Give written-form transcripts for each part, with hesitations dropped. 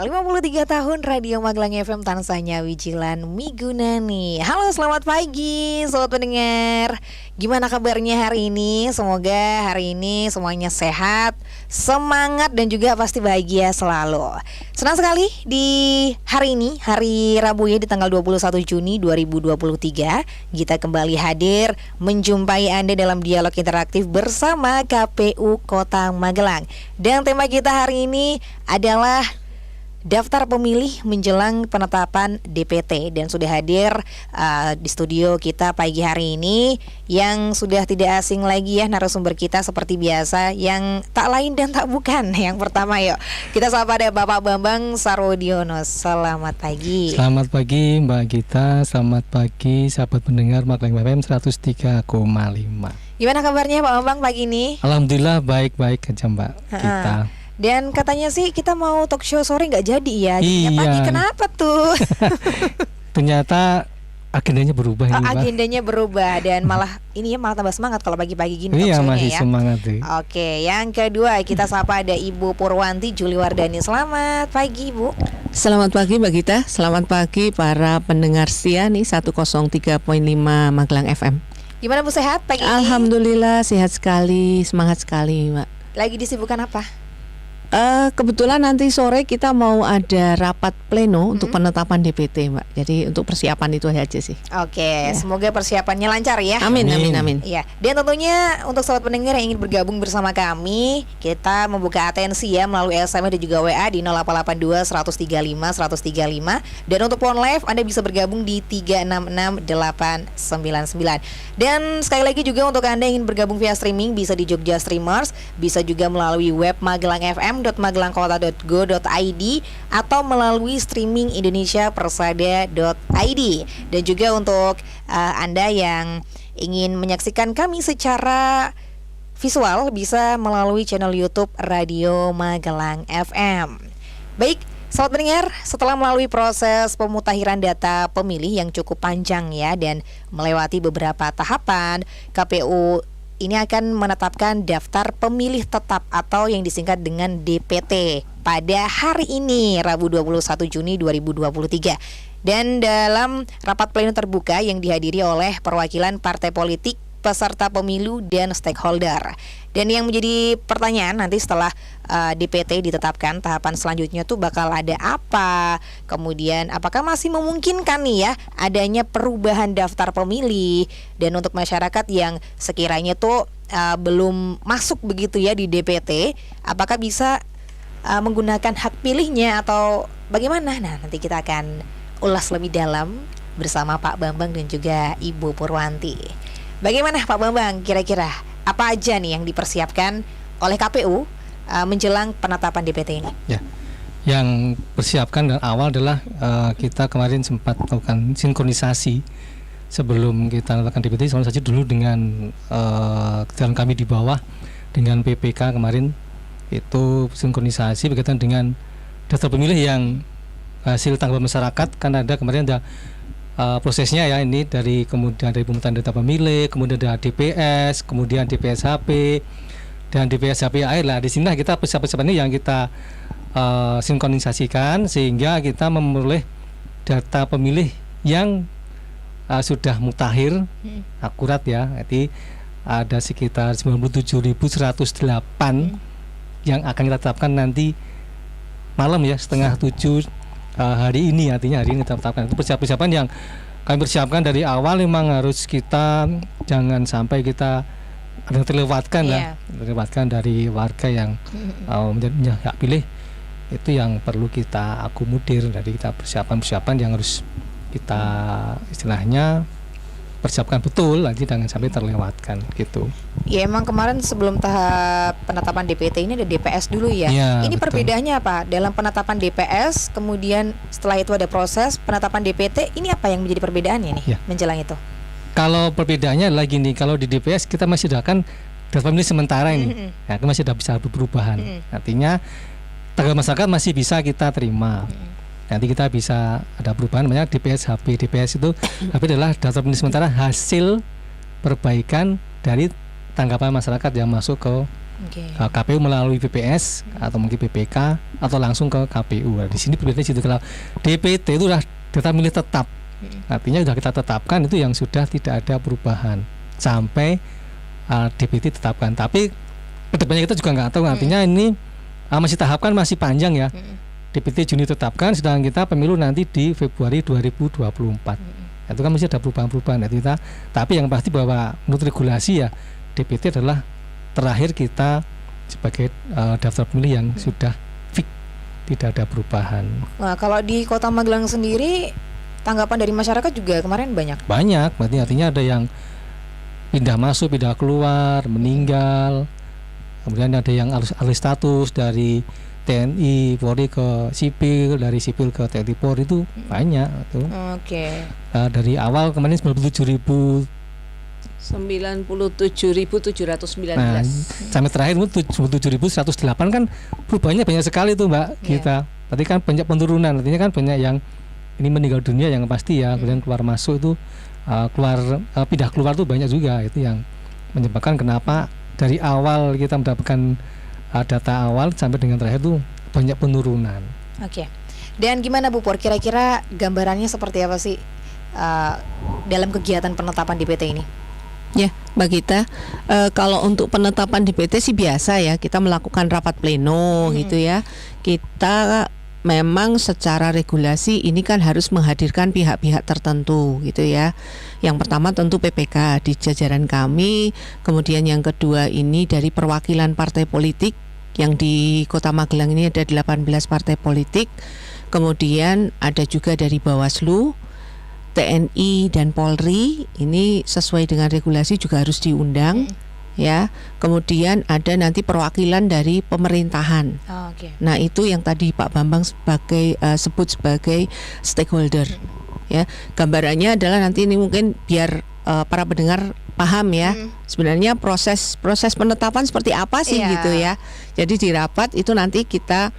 53 tahun Radio Magelang FM Tansanya Wijilan Migunani. Halo, selamat pagi sobat pendengar. Gimana kabarnya hari ini? Semoga hari ini semuanya sehat, semangat dan juga pasti bahagia selalu. Senang sekali di hari ini, hari Rabu ya, di tanggal 21 Juni 2023 kita kembali hadir menjumpai Anda dalam dialog interaktif bersama KPU Kota Magelang. Dan tema kita hari ini adalah daftar pemilih menjelang penetapan DPT, dan sudah hadir di studio kita pagi hari ini yang sudah tidak asing lagi ya narasumber kita seperti biasa, yang tak lain dan tak bukan. Yang pertama yuk kita sapa ada Bapak Bambang Sarodiono. Selamat pagi. Selamat pagi Mbak Gita, selamat pagi sahabat pendengar Magelang FM 103,5. Gimana kabarnya Pak Bambang pagi ini? Alhamdulillah baik-baik aja Mbak Gita. Dan katanya sih kita mau talk show sore nggak jadi ya. Iya. Pagi kenapa tuh? Ternyata agendanya berubah ini, Mbak. Agendanya berubah dan malah ini ya malah tambah semangat kalau pagi-pagi gini talk Iya, show-nya masih ya. semangat deh. Oke, yang kedua kita sapa ada Ibu Purwanti Juliwardani. Selamat pagi Ibu. Selamat pagi Mbak Gita, selamat pagi para pendengar setia nih 103.5 Magelang FM. Gimana Bu, sehat pagi ini? Alhamdulillah sehat sekali, semangat sekali Mbak. Lagi disibukkan apa? Kebetulan nanti sore kita mau ada rapat pleno untuk penetapan DPT Mbak. Jadi untuk persiapan itu aja sih. Oke, semoga persiapannya lancar ya. Amin, amin, amin. Iya, dan tentunya untuk sobat pendengar yang ingin bergabung bersama kami, kita membuka atensi ya melalui SMS dan juga WA di 0882 135 135. Dan untuk phone live Anda bisa bergabung di 366899. Dan sekali lagi juga untuk Anda yang ingin bergabung via streaming bisa di Jogja Streamers, bisa juga melalui web magelangfm.magelangkota.go.id atau melalui streaming indonesiapersada.id. Dan juga untuk Anda yang ingin menyaksikan kami secara visual bisa melalui channel YouTube Radio Magelang FM. Baik, sobat pendengar, setelah melalui proses pemutakhiran data pemilih yang cukup panjang ya dan melewati beberapa tahapan, KPU ini akan menetapkan daftar pemilih tetap atau yang disingkat dengan DPT pada hari ini, Rabu 21 Juni 2023. Dan dalam rapat pleno terbuka yang dihadiri oleh perwakilan partai politik, peserta pemilu dan stakeholder. Dan yang menjadi pertanyaan nanti setelah DPT ditetapkan, tahapan selanjutnya tuh bakal ada apa? Kemudian apakah masih memungkinkan nih ya adanya perubahan daftar pemilih? Dan untuk masyarakat yang sekiranya tuh belum masuk begitu ya di DPT, apakah bisa menggunakan hak pilihnya atau bagaimana? Nah, nanti kita akan ulas lebih dalam bersama Pak Bambang dan juga Ibu Purwanti. Bagaimana Pak Bambang, kira-kira apa aja nih yang dipersiapkan oleh KPU menjelang penetapan DPT ini? Ya, yang persiapkan dari awal adalah kita kemarin sempat melakukan sinkronisasi sebelum kita melakukan DPT. Sama saja dulu dengan jalan kami di bawah dengan PPK kemarin, itu sinkronisasi berkaitan dengan daftar pemilih yang hasil tanggapan masyarakat. Kan ada kemarin ada prosesnya ya, ini kemudian dari pemetaan data pemilih, kemudian ada DPS, kemudian DPSHP dan DPSHP akhir lah. Di sini kita persiapan ini yang kita sinkronisasikan sehingga kita memperoleh data pemilih yang sudah mutakhir akurat ya. Jadi ada sekitar 97.108 yang akan kita tetapkan nanti malam ya, setengah 7 hari ini. Artinya hari ini kita tetapkan. Itu persiapan yang kami persiapkan dari awal. Memang harus kita jangan sampai kita ada yang terlewatkan terlewatkan dari warga yang menjadi hak pilih. Itu yang perlu kita akomodir dari kita persiapan yang harus kita istilahnya persiapkan betul, nanti jangan sampai terlewatkan gitu. Ya emang kemarin sebelum tahap penetapan DPT ini ada DPS dulu ya. Ini betul. Perbedaannya apa? Dalam penetapan DPS, kemudian setelah itu ada proses penetapan DPT, ini apa yang menjadi perbedaannya nih menjelang itu? Kalau perbedaannya lagi nih, kalau di DPS kita masih akan daftar pemilih sementara ini, ya, kita masih ada bisa perubahan. Artinya tanggapan masyarakat masih bisa kita terima. Nanti kita bisa ada perubahan namanya DPSHP. DPS itu HP adalah daftar pemilih sementara hasil perbaikan dari tanggapan masyarakat yang masuk ke Oke. KPU melalui BPS atau mungkin BPK atau langsung ke KPU. Nah, di sini perbedaannya situ. Kalau DPT itu udah data milih tetap, artinya sudah kita tetapkan itu yang sudah tidak ada perubahan sampai DPT tetapkan. Tapi kedepannya kita juga nggak tahu. Artinya ini masih tahap kan masih panjang ya. DPT Juni tetapkan, sedangkan kita pemilu nanti di Februari 2024. Itu kan masih ada perubahan-perubahan itu kita. Tapi yang pasti bahwa menurut regulasi ya DPT adalah terakhir kita sebagai daftar pemilih yang sudah fix, tidak ada perubahan. Nah, kalau di Kota Magelang sendiri tanggapan dari masyarakat juga kemarin banyak. Banyak, berarti artinya ada yang pindah masuk, pindah keluar, meninggal. Kemudian ada yang alih status dari TNI Polri ke sipil, dari sipil ke TNI Polri itu banyak tuh. Oke. Dari awal kemarin 97.000 97.719. Nah, sampai terakhir itu 7.108 kan perubahannya banyak sekali tuh Mbak kita. Tadi kan banyak penurunan, artinya kan banyak yang ini meninggal dunia yang pasti ya, kemudian keluar masuk itu pindah keluar tuh banyak juga. Itu yang menyebabkan kenapa dari awal kita mendapatkan data awal sampai dengan terakhir tuh banyak penurunan. Oke. Dan gimana Bu Pur, kira-kira gambarannya seperti apa sih dalam kegiatan penetapan DPT ini? Ya, Mbak Gita, kalau untuk penetapan DPT sih biasa ya, kita melakukan rapat pleno gitu ya. Kita memang secara regulasi ini kan harus menghadirkan pihak-pihak tertentu gitu ya. Yang pertama tentu PPK di jajaran kami, kemudian yang kedua ini dari perwakilan partai politik yang di Kota Magelang ini ada 18 partai politik. Kemudian ada juga dari Bawaslu, TNI dan Polri, ini sesuai dengan regulasi juga harus diundang ya. Kemudian ada nanti perwakilan dari pemerintahan. Nah, itu yang tadi Pak Bambang sebagai sebut sebagai stakeholder. Ya, gambarannya adalah nanti ini mungkin biar para pendengar paham ya. Sebenarnya proses penetapan seperti apa sih gitu ya. Jadi di rapat itu nanti kita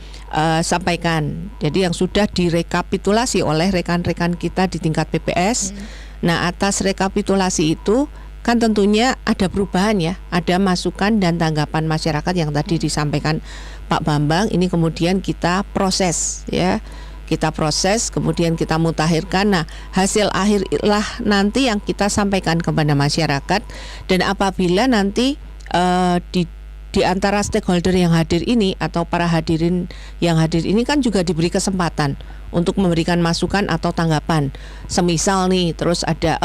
sampaikan. Jadi yang sudah direkapitulasi oleh rekan-rekan kita di tingkat PPS. Nah, atas rekapitulasi itu kan tentunya ada perubahan ya, ada masukan dan tanggapan masyarakat yang tadi disampaikan Pak Bambang. Ini kemudian kita proses ya. Kita proses, kemudian kita mutakhirkan. Nah, hasil akhirlah nanti yang kita sampaikan kepada masyarakat. Dan apabila nanti di antara stakeholder yang hadir ini atau para hadirin yang hadir ini kan juga diberi kesempatan untuk memberikan masukan atau tanggapan. Semisal nih, terus ada,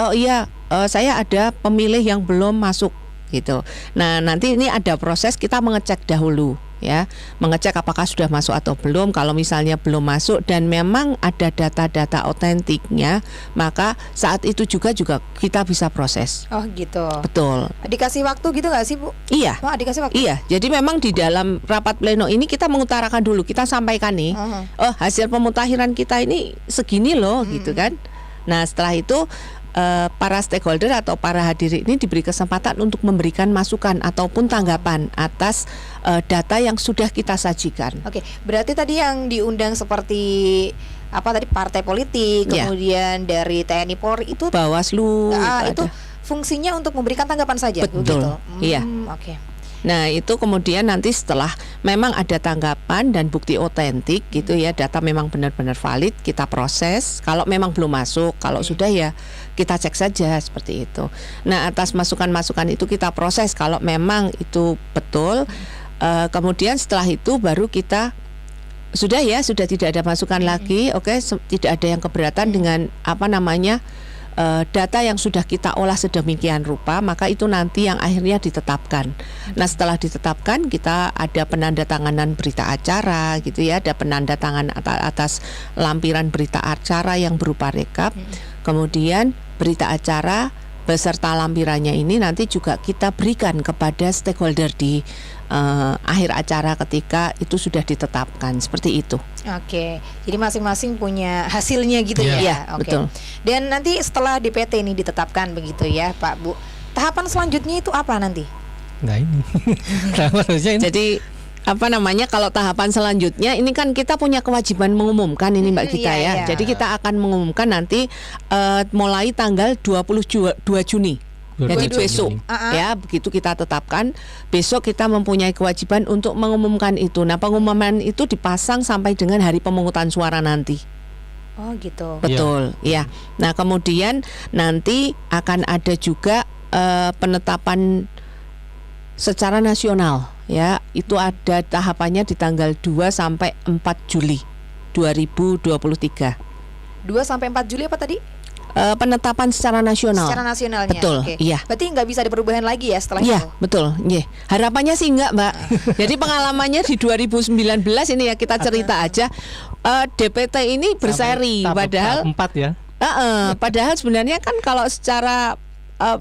saya ada pemilih yang belum masuk gitu. Nah, nanti ini ada proses kita mengecek dahulu. Ya, mengecek apakah sudah masuk atau belum. Kalau misalnya belum masuk dan memang ada data-data otentiknya, maka saat itu juga kita bisa proses. Oh gitu. Betul. Dikasih waktu gitu nggak sih Bu? Iya. Oh, dikasih waktu. Iya. Jadi memang di dalam rapat pleno ini kita mengutarakan dulu, kita sampaikan nih, hasil pemutakhiran kita ini segini loh, gitu kan. Nah, setelah itu para stakeholder atau para hadirin ini diberi kesempatan untuk memberikan masukan ataupun tanggapan atas data yang sudah kita sajikan. Oke, berarti tadi yang diundang seperti apa tadi partai politik, kemudian dari TNI Polri itu Bawaslu, itu fungsinya untuk memberikan tanggapan saja. Betul. Gitu. Iya. Oke. Nah, itu kemudian nanti setelah memang ada tanggapan dan bukti otentik gitu ya, data memang benar-benar valid, kita proses. Kalau memang belum masuk, kalau sudah ya kita cek saja seperti itu. Nah, atas masukan-masukan itu kita proses kalau memang itu betul. Kemudian setelah itu baru kita sudah tidak ada masukan lagi, tidak ada yang keberatan dengan data yang sudah kita olah sedemikian rupa, maka itu nanti yang akhirnya ditetapkan. Nah, setelah ditetapkan kita ada penandatanganan berita acara gitu ya, ada penandatangan atas lampiran berita acara yang berupa rekap. Kemudian berita acara beserta lampirannya ini nanti juga kita berikan kepada stakeholder di akhir acara ketika itu sudah ditetapkan, seperti itu. Oke, jadi masing-masing punya hasilnya gitu ya. Iya, Oke. betul. Dan nanti setelah DPT ini ditetapkan begitu ya, Pak Bu. Tahapan selanjutnya itu apa nanti? Nah ini, Jadi kalau tahapan selanjutnya ini kan kita punya kewajiban mengumumkan ini Mbak Gita ya. Jadi kita akan mengumumkan nanti mulai tanggal 22 Juni. Jadi 27 besok Juni. ya begitu kita tetapkan, besok kita mempunyai kewajiban untuk mengumumkan itu. Nah, pengumuman itu dipasang sampai dengan hari pemungutan suara nanti. Oh gitu. Betul, ya. Nah, kemudian nanti akan ada juga penetapan secara nasional, ya. Itu ada tahapannya di tanggal 2 sampai 4 Juli 2023. 2 sampai 4 Juli apa tadi? Penetapan secara nasional. Secara nasionalnya. Betul, Oke. iya. Berarti nggak bisa ada perubahan lagi ya setelah Iya, itu? betul. Iya. Harapannya sih enggak, Mbak. Jadi pengalamannya di 2019 ini ya kita cerita aja. DPT ini berseri, padahal tahap 4 ya. padahal sebenarnya kan kalau secara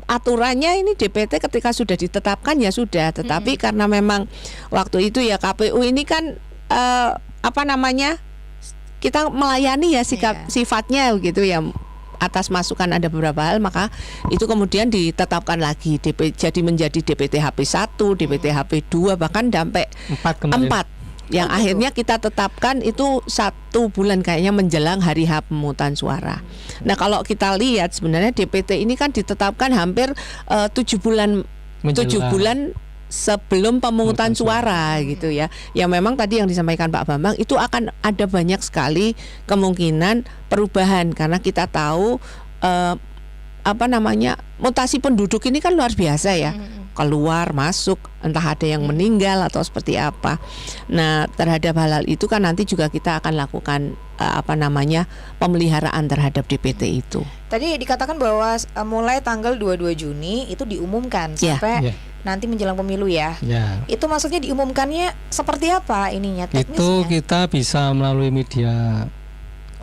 aturannya ini DPT ketika sudah ditetapkan ya sudah. Tetapi karena memang waktu itu ya KPU ini kan apa namanya, kita melayani ya sifatnya gitu ya. Atas masukan ada beberapa hal, maka itu kemudian ditetapkan lagi jadi menjadi DPT HP 1, DPT HP 2, bahkan sampai 4 kemarin. 4 yang akhirnya kita tetapkan itu 1 bulan kayaknya menjelang hari H pemungutan suara. Nah, kalau kita lihat sebenarnya DPT ini kan ditetapkan hampir 7 bulan Menjelang. 7 bulan sebelum pemungutan suara gitu ya. Ya memang tadi yang disampaikan Pak Bambang itu akan ada banyak sekali kemungkinan perubahan karena kita tahu apa namanya, mutasi penduduk ini kan luar biasa ya. Keluar, masuk, entah ada yang meninggal atau seperti apa. Nah, terhadap hal-hal itu kan nanti juga kita akan lakukan apa namanya, pemeliharaan terhadap DPT itu. Tadi dikatakan bahwa mulai tanggal 22 Juni itu diumumkan sampai nanti menjelang pemilu ya. Itu maksudnya diumumkannya seperti apa ininya teknisnya? Itu kita bisa melalui media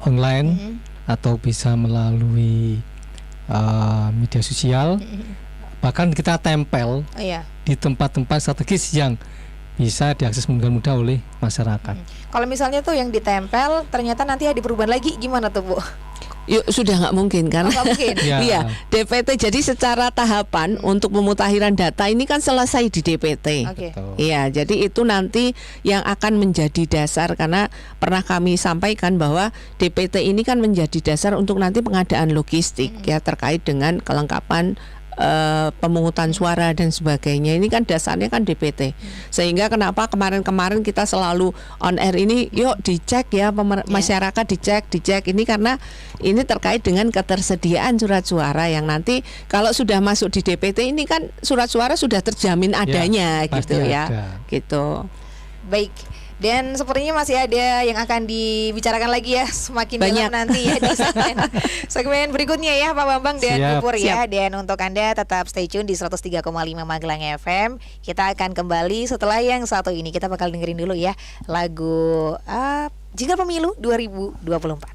online atau bisa melalui media sosial. Bahkan kita tempel di tempat-tempat strategis yang bisa diakses dengan mudah oleh masyarakat. Kalau misalnya tuh yang ditempel ternyata nanti ada perubahan lagi, gimana tuh Bu? Yuk, sudah nggak mungkin karena mungkin. Iya, DPT jadi secara tahapan untuk pemutahiran data ini kan selesai di DPT. Iya, jadi itu nanti yang akan menjadi dasar karena pernah kami sampaikan bahwa DPT ini kan menjadi dasar untuk nanti pengadaan logistik ya terkait dengan kelengkapan pemungutan suara dan sebagainya. Ini kan dasarnya kan DPT. Sehingga kenapa kemarin-kemarin kita selalu on air ini, yuk dicek ya masyarakat, dicek ini karena ini terkait dengan ketersediaan surat suara yang nanti kalau sudah masuk di DPT ini kan surat suara sudah terjamin adanya gitu ya. Gitu. Baik. Dan sepertinya masih ada yang akan dibicarakan lagi ya semakin banyak dalam nanti ya di segmen berikutnya ya Pak Bambang dan Bu Pur ya. Dan untuk Anda tetap stay tune di 103,5 Magelang FM. Kita akan kembali setelah yang satu ini. Kita bakal dengerin dulu ya lagu Jingle Pemilu 2024.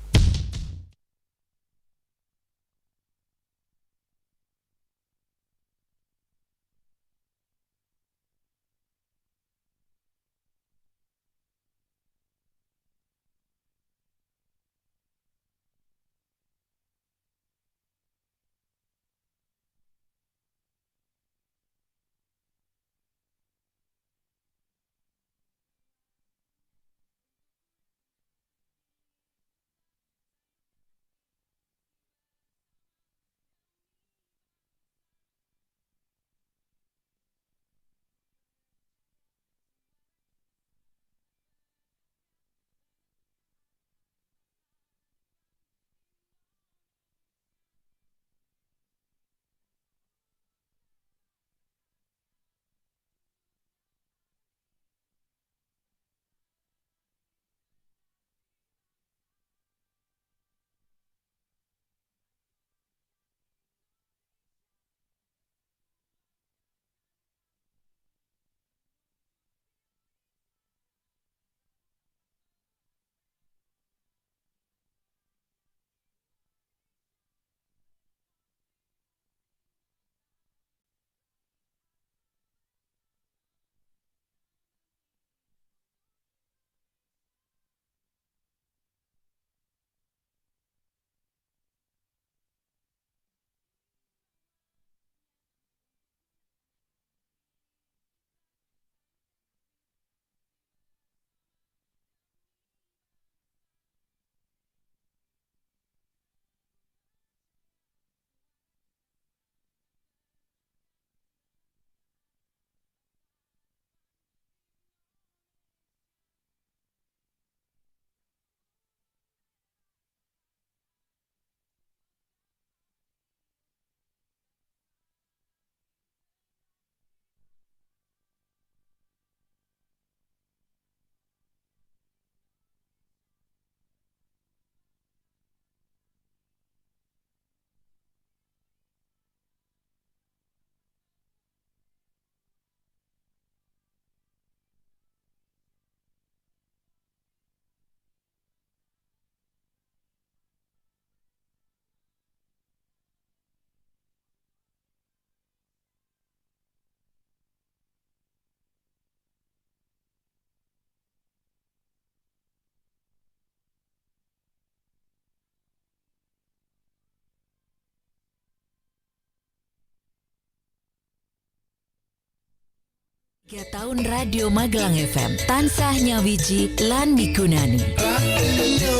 3 tahun Radio Magelang FM tansah nyawiji lan migunani. Radio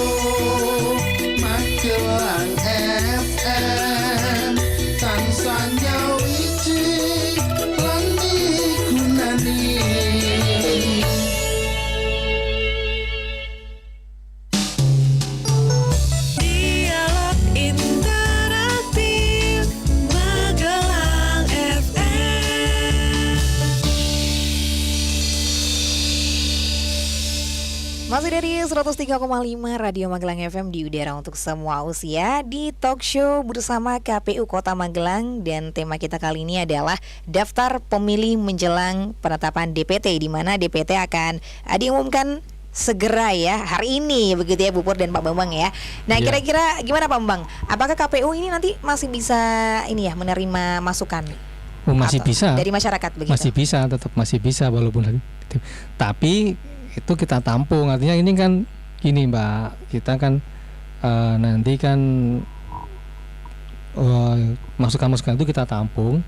Magelang FM tansah nyawiji lan migunani. Dialog interaktif Magelang FM. Masih dari 103,5 Radio Magelang FM di udara untuk semua usia di talk show bersama KPU Kota Magelang, dan tema kita kali ini adalah daftar pemilih menjelang penetapan DPT, di mana DPT akan diumumkan segera ya hari ini begitu ya Bu Pur dan Pak Bambang ya. Nah, Ya. kira-kira gimana Pak Bambang? Apakah KPU ini nanti masih bisa ini ya menerima masukan? Masih Atau bisa. dari masyarakat begitu? Masih bisa, tetap masih bisa walaupun tapi itu kita tampung, artinya ini kan gini Mbak, kita kan nanti kan masukan-masukan itu kita tampung.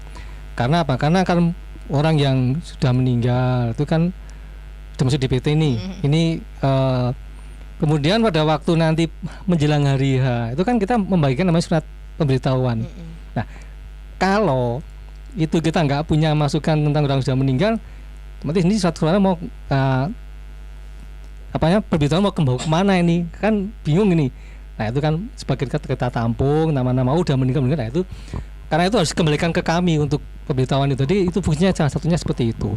Karena apa? Karena kan orang yang sudah meninggal itu kan termasuk DPT ini kemudian pada waktu nanti menjelang hari H itu kan kita membagikan namanya surat pemberitahuan. Nah, kalau itu kita nggak punya masukan tentang orang sudah meninggal, berarti ini surat-suratnya mau pemberitahuan mau kemana ini, kan bingung ini. Nah, itu kan sebagai kita tampung nama-nama udah meninggal. Nah, itu karena itu harus kembalikan ke kami untuk pemberitahuan itu. Jadi itu fungsinya salah satunya seperti itu.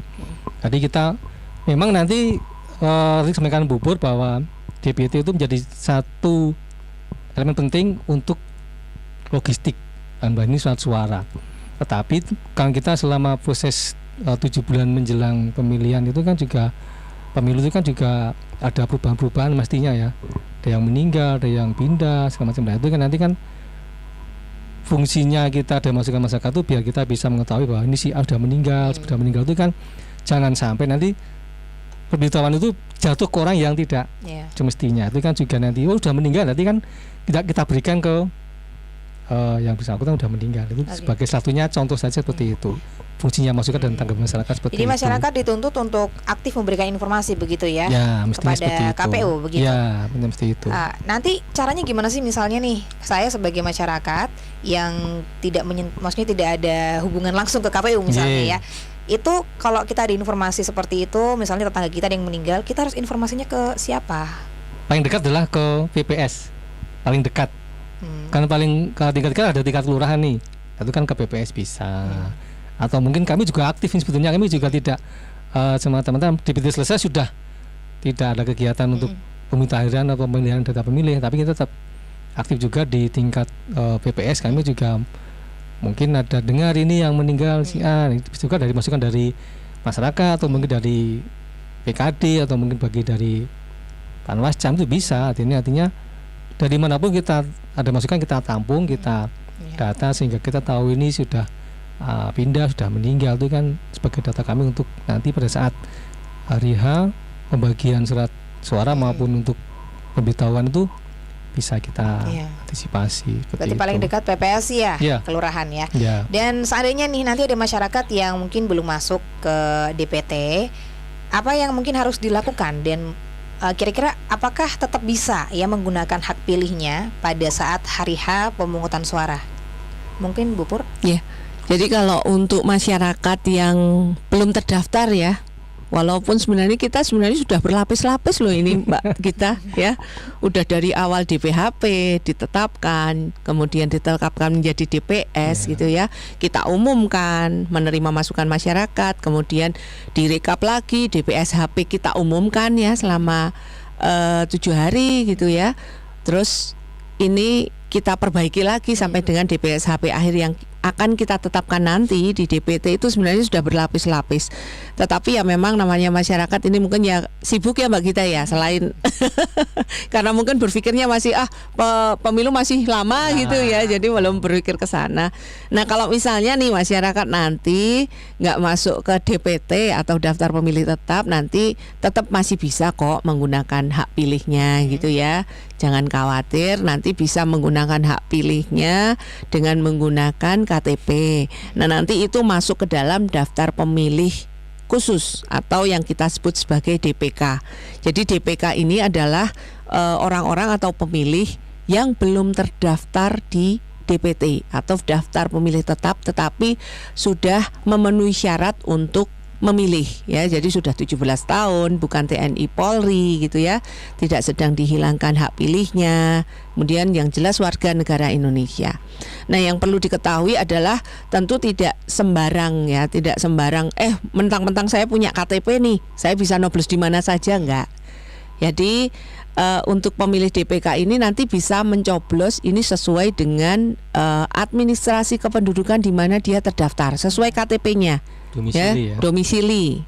Jadi kita memang nanti sampaikan Bu Pur bahwa DPT itu menjadi satu elemen penting untuk logistik dan ini surat suara. Tetapi kalau kita selama proses 7 bulan menjelang pemilihan itu kan juga pemilu itu kan juga ada perubahan-perubahan mestinya ya. Ada yang meninggal, ada yang pindah segala macam. Nah, itu kan nanti kan fungsinya kita ada masukan masyarakat itu biar kita bisa mengetahui bahwa ini si A sudah meninggal, sudah meninggal itu kan jangan sampai nanti pemberitahuan itu jatuh ke orang yang tidak semestinya. Itu kan juga nanti sudah meninggal, nanti kan kita berikan ke yang bersangkutan sudah meninggal. Itu sebagai satunya contoh saja seperti itu. Fungsinya masukan dan tanggapan masyarakat seperti Jadi itu. masyarakat dituntut untuk aktif memberikan informasi begitu ya, Ya, mestinya kepada seperti itu. KPU begitu. Ya, benar mesti itu. Nanti caranya gimana sih, misalnya nih saya sebagai masyarakat yang maksudnya tidak ada hubungan langsung ke KPU misalnya ya. Itu kalau kita ada informasi seperti itu, misalnya tetangga kita ada yang meninggal, kita harus informasinya ke siapa? Paling dekat adalah ke PPS. Paling dekat. Karena paling tingkat ada tingkat kelurahan nih. Itu kan ke PPS bisa. Atau mungkin kami juga aktif sebetulnya, kami juga tidak semata-mata DPT selesai sudah tidak ada kegiatan untuk pemutahiran atau pemilihan data pemilih, tapi kita tetap aktif juga di tingkat PPS. Kami juga mungkin ada dengar ini yang meninggal si A, itu juga dari masukan dari masyarakat atau mungkin dari PKD atau mungkin bagi dari Panwascam itu bisa. Artinya dari manapun kita ada masukan, kita tampung, kita data sehingga kita tahu ini sudah pindah, sudah meninggal. Itu kan sebagai data kami untuk nanti pada saat hari H pembagian surat suara maupun untuk pemberitahuan itu bisa kita antisipasi. Berarti paling dekat PPS ya, kelurahan ya. Dan seandainya nih nanti ada masyarakat yang mungkin belum masuk ke DPT, apa yang mungkin harus dilakukan, dan kira-kira apakah tetap bisa ya menggunakan hak pilihnya pada saat hari H pemungutan suara? Mungkin Bu Pur? Ya. Jadi kalau untuk masyarakat yang belum terdaftar ya, walaupun sebenarnya kita sudah berlapis-lapis loh ini Mbak kita ya. Udah dari awal DPHP ditetapkan, kemudian ditetapkan menjadi DPS gitu ya. Kita umumkan, menerima masukan masyarakat, kemudian direkap lagi DPSHP kita umumkan ya selama 7 hari gitu ya. Terus ini kita perbaiki lagi sampai dengan DPSHP akhir yang akan kita tetapkan nanti di DPT itu sebenarnya sudah berlapis-lapis. Tetapi ya memang namanya masyarakat ini mungkin ya sibuk ya Mbak Gita ya, selain karena mungkin berpikirnya masih pemilu masih lama gitu ya, jadi belum berpikir ke sana. Nah, kalau misalnya nih masyarakat nanti nggak masuk ke DPT atau daftar pemilih tetap, nanti tetap masih bisa kok menggunakan hak pilihnya gitu ya. Jangan khawatir, nanti bisa menggunakan hak pilihnya dengan menggunakan KTP. Nah, nanti itu masuk ke dalam daftar pemilih khusus atau yang kita sebut sebagai DPK. Jadi DPK ini adalah orang-orang atau pemilih yang belum terdaftar di DPT atau daftar pemilih tetap tetapi sudah memenuhi syarat untuk memilih ya, jadi sudah 17 tahun, bukan TNI Polri gitu ya, tidak sedang dihilangkan hak pilihnya, kemudian yang jelas warga negara Indonesia. Nah, yang perlu diketahui adalah tentu tidak sembarang ya, tidak sembarang mentang-mentang saya punya KTP nih, saya bisa nyoblos di mana saja, enggak. Jadi untuk pemilih DPK ini nanti bisa mencoblos ini sesuai dengan administrasi kependudukan di mana dia terdaftar, sesuai KTP-nya. Domisili ya. Domisili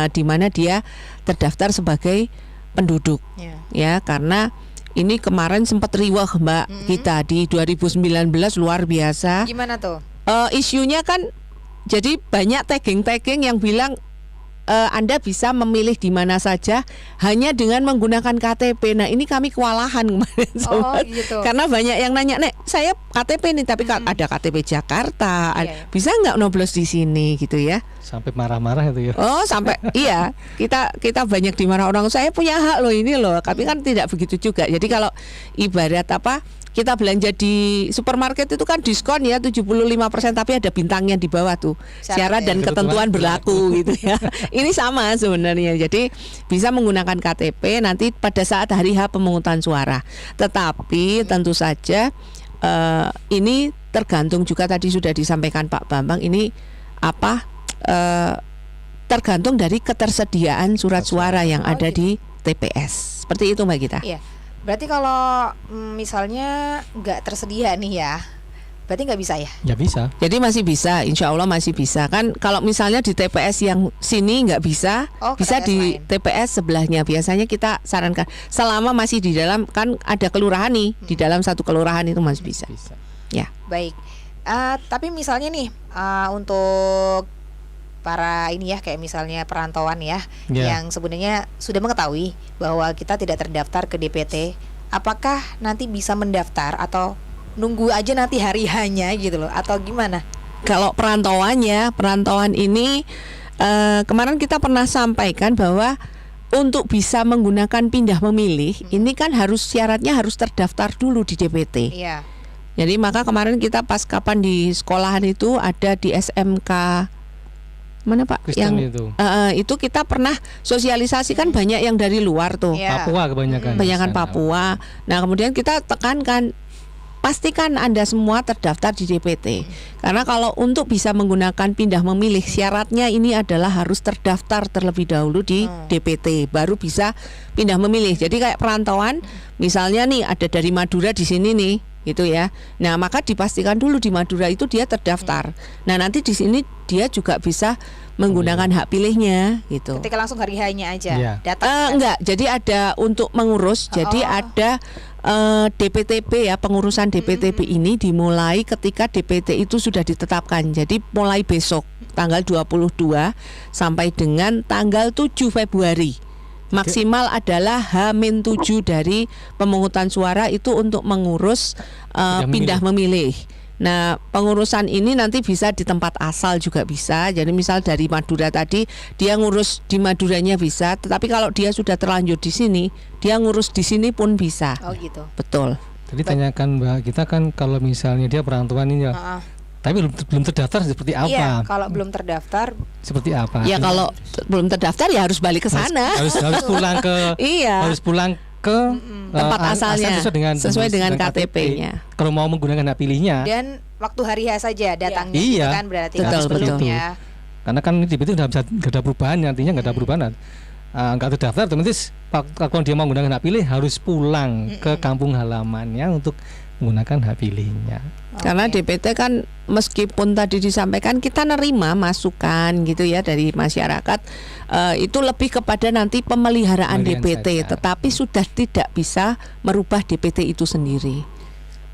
di mana dia terdaftar sebagai penduduk ya, karena ini kemarin sempat riwah Mbak kita di 2019 luar biasa. Gimana tuh? Isunya kan jadi banyak tagging yang bilang Anda bisa memilih di mana saja hanya dengan menggunakan KTP. Nah, ini kami kewalahan kemarin gitu. karena banyak yang nanya, "Nek, saya KTP nih tapi ada KTP Jakarta, bisa nggak nyoblos di sini?" gitu ya. Sampai marah-marah itu ya. Oh, sampai iya, kita banyak dimarah orang, "Saya punya hak loh ini loh." Tapi kan tidak begitu juga. Jadi kalau ibarat kita belanja di supermarket itu kan diskon ya 75%, tapi ada bintangnya di bawah tuh. Syarat dan ketentuan berlaku gitu ya. Ini sama sebenarnya. Jadi bisa menggunakan KTP nanti pada saat hari H pemungutan suara. Tetapi tentu saja ini tergantung juga, tadi sudah disampaikan Pak Bambang, ini tergantung dari ketersediaan surat suara yang ada di TPS. Seperti itu Mbak Gita. Iya. Berarti kalau misalnya nggak tersedia nih ya, berarti nggak bisa ya? Ya bisa. Jadi masih bisa, insya Allah masih bisa. Kan kalau misalnya di TPS yang sini nggak bisa, bisa di lain. TPS sebelahnya. Biasanya kita sarankan selama masih di dalam, kan ada kelurahan nih, di dalam satu kelurahan itu masih bisa. Ya. Baik. Tapi misalnya nih untuk para ini ya, kayak misalnya perantauan ya, yang sebenarnya sudah mengetahui bahwa kita tidak terdaftar ke DPT, apakah nanti bisa mendaftar atau nunggu aja nanti hari hanya gitu loh, atau gimana? Kalau perantauan ini kemarin kita pernah sampaikan bahwa untuk bisa menggunakan pindah memilih ini kan syaratnya harus terdaftar dulu di DPT. Iya. Jadi maka kemarin kita pas kapan di sekolahan itu ada di SMK mana Pak? Kristen yang itu kita pernah sosialisasikan banyak yang dari luar tuh. Papua kebanyakan. Papua. Nah, kemudian kita tekankan pastikan Anda semua terdaftar di DPT. Karena kalau untuk bisa menggunakan pindah memilih syaratnya ini adalah harus terdaftar terlebih dahulu di DPT baru bisa pindah memilih. Jadi kayak perantauan misalnya nih ada dari Madura di sini nih gitu ya. Nah, maka dipastikan dulu di Madura itu dia terdaftar. Nah, nanti di sini dia juga bisa menggunakan hak pilihnya gitu. Ketika langsung hari hanya aja datang. Enggak, jadi ada untuk mengurus. Jadi ada DPTP ya, pengurusan DPTP ini dimulai ketika DPT itu sudah ditetapkan. Jadi mulai besok tanggal 22 sampai dengan tanggal 7 Februari. Maksimal adalah H-7 dari pemungutan suara itu untuk mengurus pindah memilih. Nah, pengurusan ini nanti bisa di tempat asal juga bisa. Jadi misal dari Madura tadi dia ngurus di Maduranya bisa, tetapi kalau dia sudah terlanjur di sini, dia ngurus di sini pun bisa. Oh gitu. Betul. Jadi tanyakan Mbak, kita kan kalau misalnya dia perantauan ini ya, tapi belum terdaftar seperti apa? Iya, kalau belum terdaftar seperti apa? Ya kalau belum terdaftar ya harus balik ke sana. Harus pulang ke harus pulang ke tempat asalnya sesuai dengan KTP-nya. Kalau mau menggunakan hak pilihnya. Dan waktu hari H saja datangnya gitu kan berarti betul. Ya. Karena kan di DPT nggak ada perubahan, nantinya nggak ada perubahan. Nggak terdaftar, otomatis kalau dia mau menggunakan hak pilih harus pulang ke kampung halamannya untuk menggunakan hak pilihnya. Karena DPT kan meskipun tadi disampaikan kita nerima masukan gitu ya dari masyarakat, itu lebih kepada nanti pemeliharaan DPT saja. Tetapi sudah tidak bisa merubah DPT itu sendiri.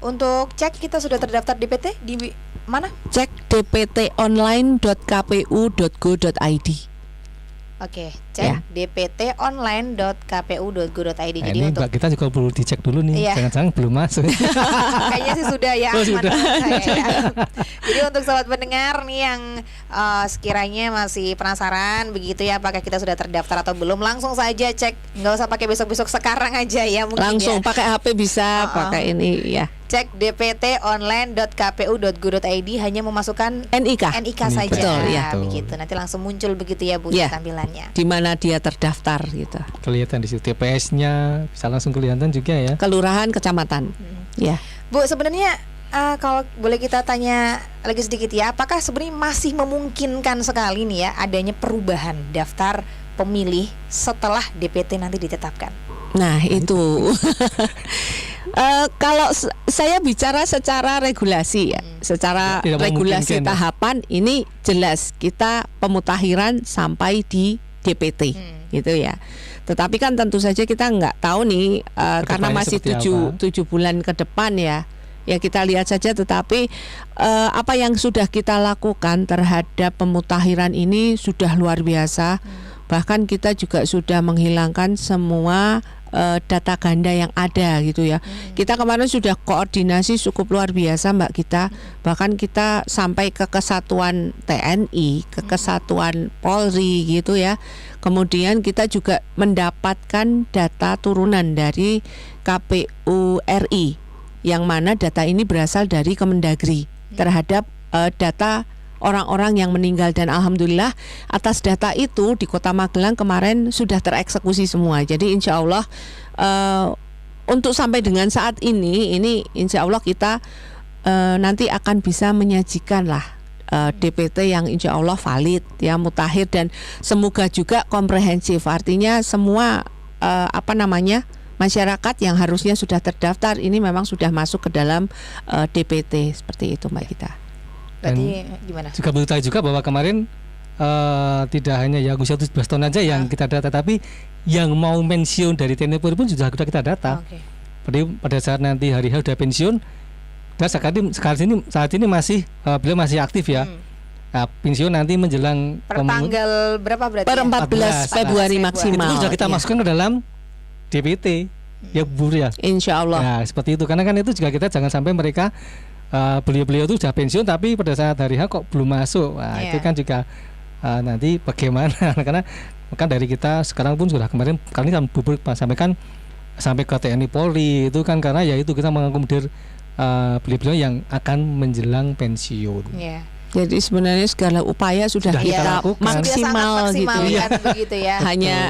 Untuk cek kita sudah terdaftar DPT di mana? Cek dptonline.kpu.go.id. Oke. Cek Ya. dptonline.kpu.go.id. Nah, Jadi ini untuk Mbak kita juga perlu dicek dulu nih, Iya. jangan-jangan belum masuk. kayaknya sih sudah ya, Oh, aman sudah. menurut saya ya. Jadi untuk sobat pendengar nih yang sekiranya masih penasaran begitu ya, apakah kita sudah terdaftar atau belum, langsung saja cek, nggak usah pakai besok-besok, sekarang aja ya mungkin Langsung ya. pakai HP bisa, pakai ini ya. Cek dptonline.kpu.go.id, hanya memasukkan NIK. NIK saja. Betul, ya. Begitu. Nanti langsung muncul begitu ya Bu Ya. tampilannya. Di mana dia terdaftar gitu. Kelihatan di situ TPS-nya bisa langsung kelihatan juga ya. Kelurahan, kecamatan. Ya. Bu, sebenarnya kalau boleh kita tanya lagi sedikit ya, apakah sebenarnya masih memungkinkan sekali nih ya adanya perubahan daftar pemilih setelah DPT nanti ditetapkan? Nah itu kalau saya bicara secara regulasi ya, secara Tidak regulasi memungkinkan ya. tahapan ini jelas kita pemutakhiran sampai di DPT gitu ya. Tetapi kan tentu saja kita nggak tahu nih karena Kedepannya masih seperti 7 bulan ke depan ya. Ya kita lihat saja, tetapi apa yang sudah kita lakukan terhadap pemutakhiran ini sudah luar biasa. Bahkan kita juga sudah menghilangkan semua data ganda yang ada gitu ya. Kita kemarin sudah koordinasi cukup luar biasa Mbak kita. Bahkan kita sampai ke kesatuan TNI, ke kesatuan Polri gitu ya. Kemudian kita juga mendapatkan data turunan dari KPU RI, yang mana data ini berasal dari Kemendagri terhadap data orang-orang yang meninggal, dan alhamdulillah atas data itu di Kota Magelang kemarin sudah tereksekusi semua. Jadi insya Allah untuk sampai dengan saat ini insya Allah kita nanti akan bisa menyajikan lah DPT yang insya Allah valid ya, mutakhir, dan semoga juga komprehensif. Artinya semua masyarakat yang harusnya sudah terdaftar ini memang sudah masuk ke dalam DPT seperti itu Mbak Gita. Berarti gimana? Juga perlu tahu juga bahwa kemarin tidak hanya yang usia 17 tahun aja yang kita data, tapi yang mau pensiun dari TNI Polri pun sudah kita data. Oke. Jadi pada saat nanti hari H sudah pensiun, dan saat ini masih beliau masih aktif ya. Nah, pensiun nanti menjelang Per tanggal berapa berarti? Per ya? 14 Februari Februari. maksimal. itu sudah kita ya. masukkan ke dalam DPT ya Bu ya. Insya Allah. Nah seperti itu, karena kan itu juga kita jangan sampai mereka beliau-beliau itu sudah pensiun tapi pada saat hari H kok belum masuk. Nah Iya. itu kan juga nanti bagaimana karena kan dari kita sekarang pun sudah kemarin kali kan Bu sampaikan sampai ke TNI Polri itu kan karena ya itu kita mengakomodir beliau-beliau yang akan menjelang pensiun. Iya. Jadi sebenarnya segala upaya sudah Sudah kita kita lakukan. maksimal gitu ya. Begitu ya.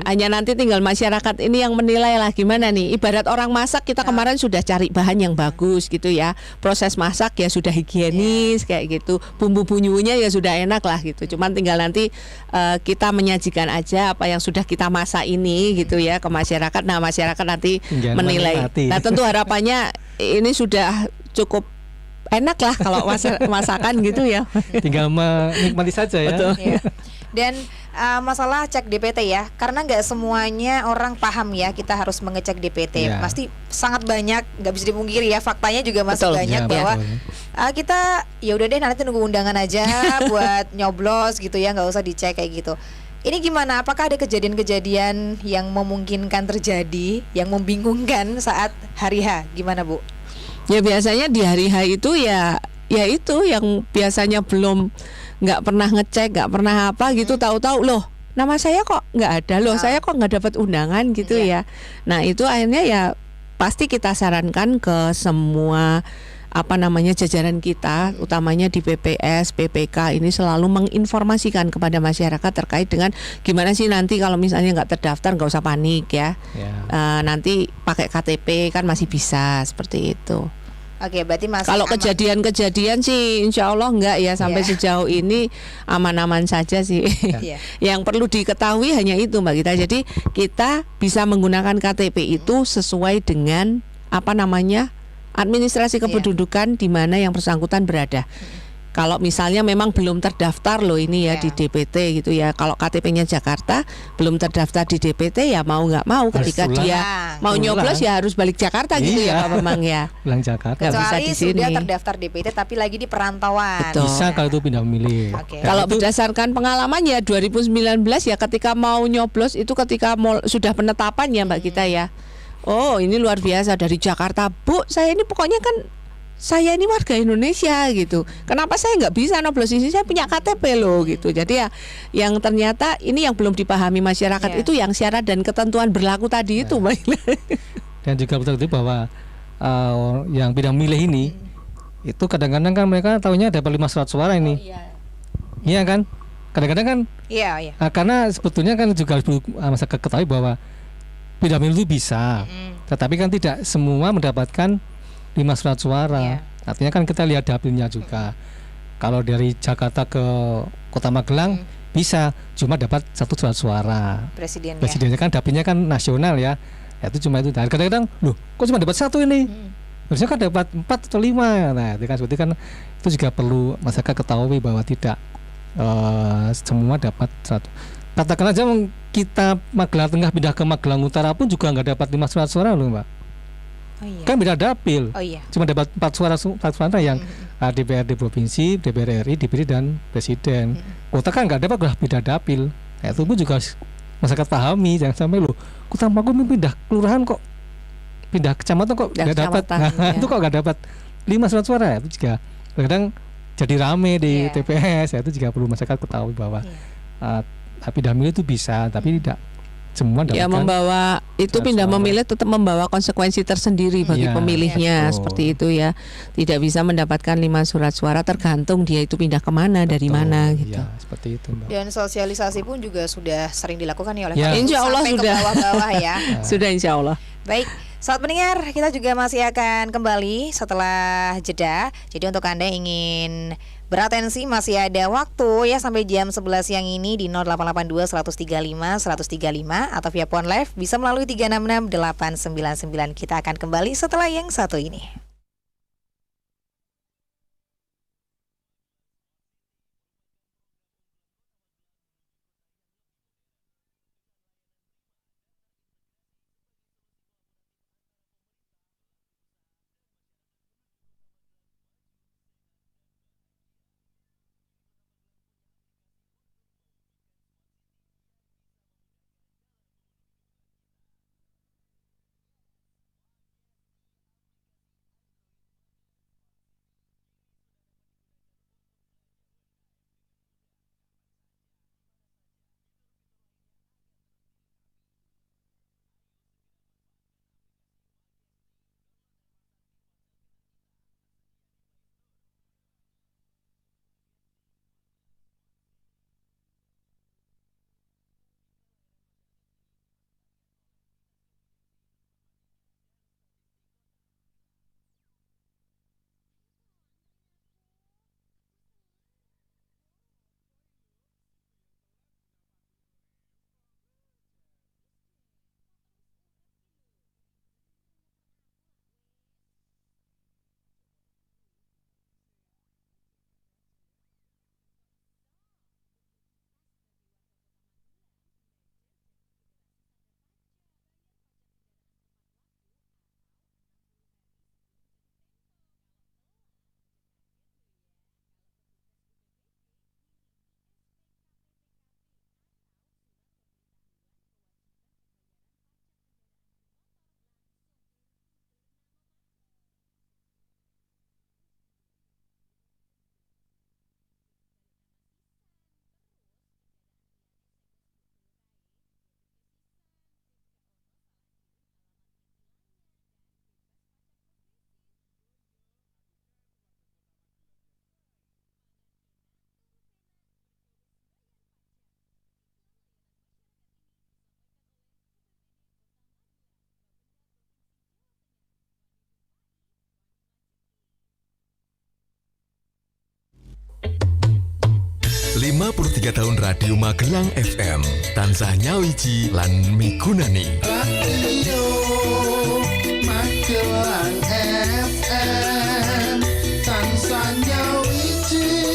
Hanya nanti tinggal masyarakat ini yang menilai lah gimana nih. Ibarat orang masak, kita kemarin sudah cari bahan yang bagus gitu ya. Proses masak ya sudah higienis kayak gitu. Bumbu-bumbunya ya sudah enak lah gitu. Cuman tinggal nanti kita menyajikan aja apa yang sudah kita masak ini gitu ya ke masyarakat. Nah, masyarakat nanti Tinggal menilai. menikmati. Nah, tentu harapannya ini sudah cukup enak lah kalau masakan gitu ya. Tinggal menikmati saja ya. Betul. Iya. Dan masalah cek DPT ya, karena nggak semuanya orang paham ya kita harus mengecek DPT. Iya. Pasti sangat banyak, nggak bisa dipungkiri ya, faktanya juga masih Betul. banyak Ya, bahwa betul. kita ya udah deh nanti nunggu undangan aja buat nyoblos gitu ya, nggak usah dicek kayak gitu. Ini gimana? Apakah ada kejadian-kejadian yang memungkinkan terjadi, yang membingungkan saat hari H? Gimana Bu? Ya biasanya di hari H itu ya itu yang biasanya belum nggak pernah ngecek, nggak pernah apa gitu, tahu-tahu loh nama saya kok nggak ada, loh saya kok nggak dapat undangan gitu ya. Nah itu akhirnya ya pasti kita sarankan ke semua jajaran kita, utamanya di PPS, PPK ini selalu menginformasikan kepada masyarakat terkait dengan gimana sih nanti kalau misalnya nggak terdaftar, nggak usah panik ya. Nanti pakai KTP kan masih bisa seperti itu. Oke, berarti masih Kalau aman. kejadian-kejadian sih insya Allah enggak ya, sampai Iya. sejauh ini aman-aman saja sih. Iya. Yang perlu diketahui hanya itu Mbak Gita. Jadi kita bisa menggunakan KTP itu sesuai dengan administrasi kependudukan di mana yang bersangkutan berada. Kalau misalnya memang belum terdaftar loh ini ya Iya. di DPT gitu ya. Kalau KTP-nya Jakarta belum terdaftar di DPT ya mau nggak mau ketika pulang. dia mau Pulang. nyoblos ya harus balik Jakarta gitu Iya. ya Pak Bambang ya. Pulang Jakarta. Nggak bisa Kecuali di sudah sini. terdaftar DPT tapi lagi di perantauan. Betul. Bisa kalau itu pindah memilih. Oke. Dan Kalau itu berdasarkan pengalaman ya 2019 ya ketika mau nyoblos itu ketika sudah penetapan ya Mbak Gita ya. Oh ini luar biasa dari Jakarta Bu, saya ini pokoknya kan saya ini warga Indonesia gitu. Kenapa saya nggak bisa nyoblos di sini? Saya punya KTP loh gitu. Jadi ya yang ternyata ini yang belum dipahami masyarakat Iya. itu yang syarat dan ketentuan berlaku tadi itu Mbak Ila. dan juga betul bahwa yang pindah memilih ini itu kadang-kadang kan mereka tahunya dapat 5 surat suara ini. Iya kan? Kadang-kadang kan Iya, iya. karena sebetulnya kan juga harus masyarakat ketahui bahwa pindah memilih itu bisa, tetapi kan tidak semua mendapatkan 5 surat suara. Iya. Artinya kan kita lihat dapilnya juga. Kalau dari Jakarta ke Kota Magelang bisa cuma dapat 1 surat suara. Presiden ya. Presidennya kan dapilnya kan nasional ya. Ya itu cuma itu. Dan kadang-kadang loh kok cuma dapat 1 ini? Harusnya kan dapat 4 atau 5. Nah, itu kan seperti kan itu juga perlu masyarakat ketahui bahwa tidak semua dapat 1. Katakan aja kita Magelang Tengah pindah ke Magelang Utara pun juga nggak dapat 5 surat suara loh Mbak. Oh iya. Kan beda dapil. Oh iya. Cuma dapat 4 suara yang DPRD provinsi, DPR RI, DPD dan presiden. Kota kan nggak dapat, udah beda dapil. Nah, itu pun juga masyarakat pahami, jangan sampai loh Kota Magelang pindah kelurahan kok, pindah kecamatan kok Pindah nggak dapat. kecamatan, Nah, ya. itu kok nggak dapat 5 surat suara. Itu juga kadang jadi rame di Iya. TPS. Ya, itu juga perlu masyarakat ketahui bahwa pindah milih itu bisa, tapi tidak semua Ya dapatkan. membawa itu surat pindah suara. memilih tetap membawa konsekuensi tersendiri bagi Iya, pemilihnya betul. seperti itu ya. Tidak bisa mendapatkan 5 surat suara tergantung dia itu pindah kemana dari Betul, mana gitu. ya, seperti itu Mbak. Dan sosialisasi pun juga sudah sering dilakukan ya oleh Ya. Pak Ibu Insya Allah sampai sudah. ke bawah-bawah ya. Sudah insya Allah. Baik, sahabat pendengar, kita juga masih akan kembali setelah jeda. Jadi untuk Anda yang ingin beratensi masih ada waktu ya sampai jam 11 siang ini di 0882 135 135 atau via phone live bisa melalui 366 899. Kita akan kembali setelah yang satu ini. Lima 53 tahun Radio Magelang FM tansah nyawiji lan migunani. Radio Magelang FM tansah nyawiji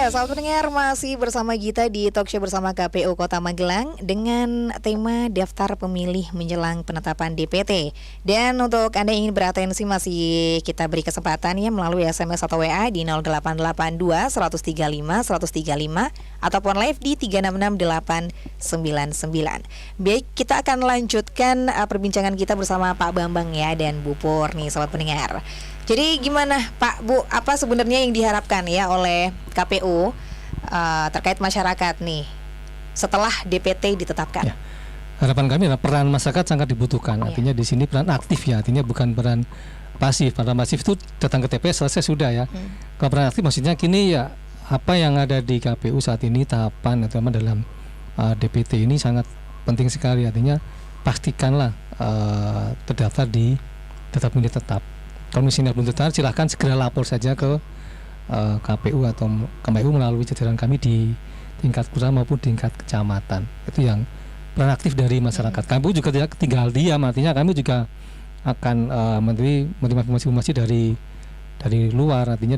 Ya, sahabat pendengar, masih bersama kita di Talkshow bersama KPU Kota Magelang dengan tema daftar pemilih menjelang penetapan DPT. Dan untuk Anda yang ingin beratensi masih kita beri kesempatan ya melalui SMS atau WA di 0882 135 135 ataupun live di 366899. Baik, kita akan lanjutkan perbincangan kita bersama Pak Bambang ya dan Bu Pur nih sahabat pendengar. Jadi gimana Pak, Bu, apa sebenarnya yang diharapkan ya oleh KPU terkait masyarakat nih setelah DPT ditetapkan? Ya. Harapan kami adalah peran masyarakat sangat dibutuhkan. Artinya di sini peran aktif ya, artinya bukan peran pasif. Peran pasif itu datang ke TPS selesai sudah ya. Kalau peran aktif maksudnya kini ya apa yang ada di KPU saat ini tahapan atau dalam DPT ini sangat penting sekali. Artinya pastikanlah terdaftar di daftar pemilih tetap. Kalau misalnya belum terdaftar, silahkan segera lapor saja ke KPU atau KPU melalui jajaran kami di tingkat kelurahan maupun tingkat kecamatan. Itu yang peran aktif dari masyarakat. KPU juga tidak tinggal diam, artinya kami juga akan menerima informasi dari luar, artinya